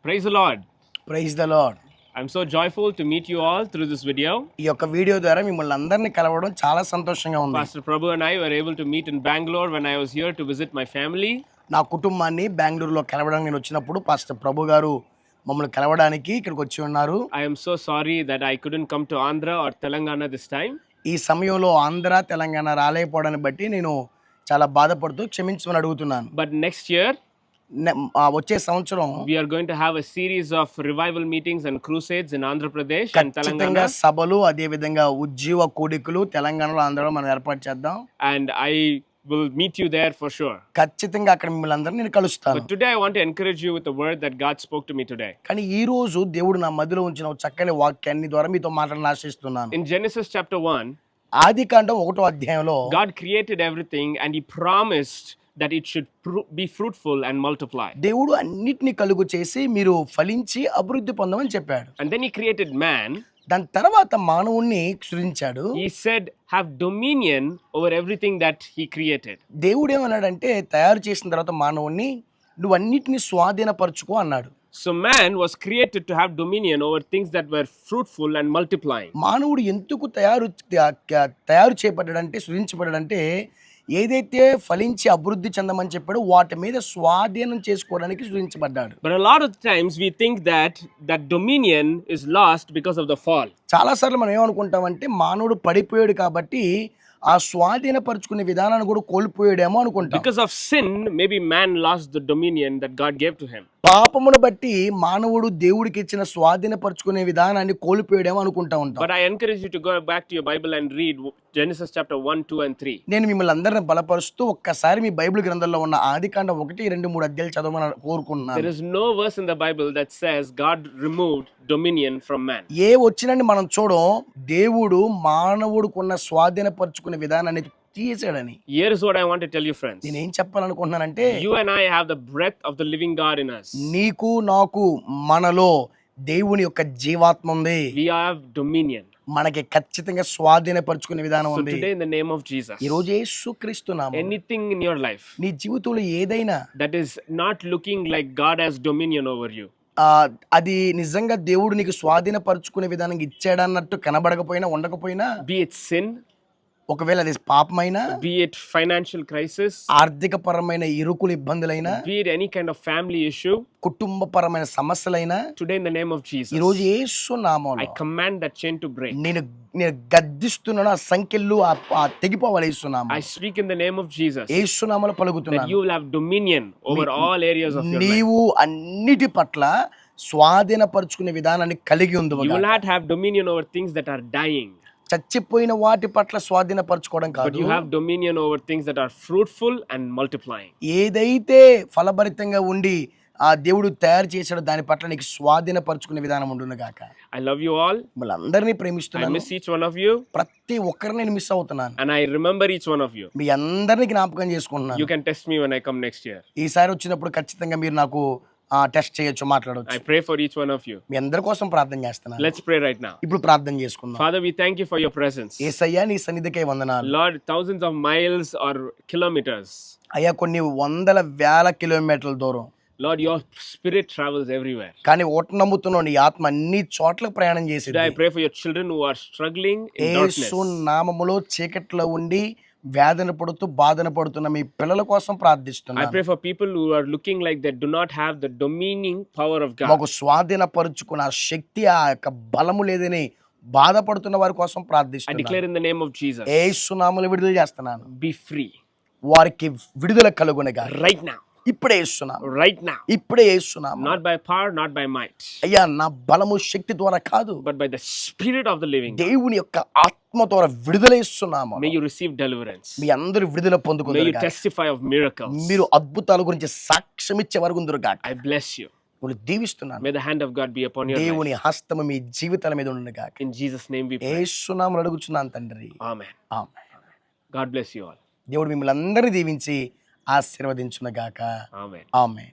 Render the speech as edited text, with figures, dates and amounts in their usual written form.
Praise the Lord. Praise the Lord. I'm so joyful to meet you all through this video. ఈ యొక్క video ద్వారా మిమ్మల్ని అందరినీ కలవడం చాలా సంతోషంగా ఉంది. Pastor Prabhu and I were able to meet in Bangalore when I was here to visit my family. నా కుటుంబాన్ని బెంగళూరులో కలవడానికి నేను వచ్చినప్పుడు పాస్టర్ ప్రభు గారు మమ్మల్ని కలవడానికి ఇక్కడికి వచ్చి ఉన్నారు. I am so sorry that I couldn't come to Andhra or Telangana this time. ఈ సమయంలో ఆంధ్ర తెలంగాణ రాలేకపోవడాన్ని బట్టి నేను చాలా బాధపడుతూ క్షమించమని అడుగుతున్నాను. But next year వచ్చే సంవత్సరం we are going to have a series of revival meetings and crusades in Andhra Pradesh and ఖచ్చితంగా Telangana. సభలు అదే విధంగా ఉజ్జీవ కూడికలు తెలంగాణలో ఆంధ్రలో మనం ఏర్పాటు చేద్దాం. And I will meet you there for sure. ఖచ్చితంగా అక్కడ మిమ్మల్ని అందరినీ నేను కలుస్తాను. But today I want to encourage you with the word that God spoke to me today. కానీ ఈ రోజు దేవుడు నా మధ్యలో ఉంచిన ఒక చక్కని వాక్యాన్ని ద్వారా మీతో మాట్లాడాలని ఆశిస్తున్నాను. In Genesis chapter 1, ఆదికాండం 1వ అధ్యాయంలో God created everything and he promised that it should be fruitful and multiply. దేవుడు అన్నిటిని కలుగు చేసి మీరు ఫలించి అభివృద్ధి పొందమని చెప్పాడు. And then he created man. దాని తర్వాత మానవుణ్ణి సృజించాడు. He said, have dominion over everything that he created. దేవుడు ఏమన్నాడంటే తయారు చేసిన తర్వాత మానవుణ్ణి నువ్వు అన్నిటిని స్వాధీనపరచుకో అన్నాడు. So man was created to have dominion over things that were fruitful and multiplying. మానవుడు ఎందుకు తయారు చేయబడ్డాడంటే సృజించబడ్డాడంటే ఏదైతే ఫలించి అభివృద్ధి చెందమని చెప్పాడో వాటి మీద స్వాధీనం చేసుకోవడానికి సృజించబడ్డాడు. But a lot of times we think that dominion is lost because of the fall. చాలా సార్లు మనం ఏమనుకుంటామంటే మానవుడు పడిపోయాడు కాబట్టి ఆ స్వాధీనపరచుకునే విధానాన్ని కూడా కోల్పోయాడేమో అనుకుంటాం. Because of sin, maybe man lost the dominion that God gave to him. పాపమును బట్టి మానవుడు దేవుడికి ఇచ్చిన స్వాధీనపరచుకునే విధానాన్ని కోల్పోయాడేమో అనుకుంటా ఉంటాం. But I encourage you to go back to your Bible and read Genesis chapter 1, 2 and 3. నేను మిమ్మల్ని అందరిని బలపరుస్తూ ఒక్కసారి మీ బైబిల్ గ్రంథంలో ఉన్న ఆదికాండం 1, 2, 3 అధ్యాయాలు చదవమని కోరుకుంటున్నాను. There is no verse in the Bible that says God removed dominion from man. ఏ వచ్చినండి మనం చూడం దేవుడు మానవుడుకున్న స్వాధీనపరచుకునే విధానాన్ని తీసేసాడని. Here is what I want to tell you, friends. నేను ఏం చెప్పాలనుకుంటున్నానంటే You and I have the breath of the living God in us. నీకు నాకు మనలో దేవుని యొక్క జీవాత్మ ఉంది. We have dominion. మనకి ఖచ్చితంగా స్వాధీనపరచుకునే విధానం So ఉంది. today in the name of Jesus, ఈ రోజు యేసుక్రీస్తు నామములో anything in your life నీ జీవితంలో ఏదైనా that is not looking like God has dominion over you, అది నిజంగా దేవుడు నీకు స్వాధీనపరచుకునే విధానం ఇచ్చాడన్నట్టు కనబడకపోయినా ఉండకపోయినా, be it sin, ఒకవేళ అది పాపమైనా, be it financial crisis, ఆర్థిక పరమైన ఇరుకులు ఇబ్బందులైనా, be it any kind of family issue, కుటుంబపరమైన సమస్యలైనా, today in the name of Jesus, ఈ రోజు యేసు నామములో I command that chain to break. నేను గద్దిస్తున్నాను. ఆ సంఖ్యలు తెగిపోవాలి. యేసు నామములో I speak in the name of Jesus యేసు నామములో that పలుకుతున్నాను. you will have dominion over all areas of your life. నీవు అన్నిటి పట్ల స్వాధీనపరచుకునే విధానాన్ని కలిగి You ఉండుగాక. will not have dominion over things that are dying, చచ్చిపోయిన వాటి పట్ల స్వాధీనపరచుకోవడం but కాదు, you have dominion over things that are fruitful and multiplying. ఏదైతే ఫలభరితంగా ఉండి ఆ దేవుడు తయారు చేశాడో దాని పట్ల నీకు స్వాధీనపరచుకునే విధానం ఉండును గాక. I love you all. మిమ్మల్ని అందరినీ I ప్రేమిస్తున్నాను. miss each one of you, ప్రతి ఒక్కరిని నేను మిస్ అవుతున్నాను. and I remember each one of you. మీ అందరినీ జ్ఞాపకం చేసుకుంటున్నాను. You can test me when I come next year. ఈసారి వచ్చినప్పుడు ఖచ్చితంగా మీరు నాకు టెస్ట్ చేయొచ్చు, మాట్లాడవచ్చు. I pray for each one of you. మీ అందరి కోసం ప్రార్థన చేస్తున్నాను. Let's pray right now. ఇప్పుడు ప్రార్థన చేసుకుందాం. Father, we thank you for your presence. యేసయ్యా నీ సన్నిధికే వందనాలు. Lord, thousands of miles or kilometers. అయ్యా కొన్ని వందల వేల కిలోమీటర్ల దూరం, Lord, your spirit travels everywhere. కానీ ఓట నమ్ముతున్నావు నీ ఆత్మ అన్ని చోట్లకు ప్రయాణం చేసింది. Today I pray for your children who are struggling in darkness. యేసు నామములో చీకట్లో ఉండి వేదన పడుతూ బాధన పడుతున్న మీ పిల్లల కోసం I ప్రార్థిస్తున్నాను. pray for people who are looking like they do not have the domining power of God. మాకు స్వాధీనపరుచుకున్న ఆ శక్తి, ఆ యొక్క బలము లేదని బాధపడుతున్న వారి కోసం I ప్రార్థిస్తున్నాను. declare in the name of Jesus, యేసు నామములో విడుదల చేస్తున్నాను. be free వారికి విడుదల కలుగునగా right now. ఇప్పుడే యేసునామం, Right now. ఇప్పుడే యేసునామం. Not by power, not by might, అయ్యా నా బలము శక్తి ద్వారా కాదు, but by the spirit of the living God. దేవుని యొక్క ఆత్మ ద్వారా విడుదల ఇస్తున్నాము. May you receive deliverance. మీ అందరూ విడుదల May you పొందుకుందరు. testify of miracles. మీరు అద్భుతాల గురించి సాక్ష్యం ఇచ్చే వరకు ఉందరుగాక. I bless you. నేను దీవిస్తున్నాను. May the hand of God be upon your life. దేవుని హస్తము మీ జీవితాల మీద ఉండుగాక. In Jesus' name we pray. యేసునామములో అడుగుచున్నాను తండ్రి. Amen. Amen. God bless you all. దేవుడు మిమ్మల్ని అందరినీ దీవించి ఆశీర్వదించునుగాక. Amen. ఆమేన్.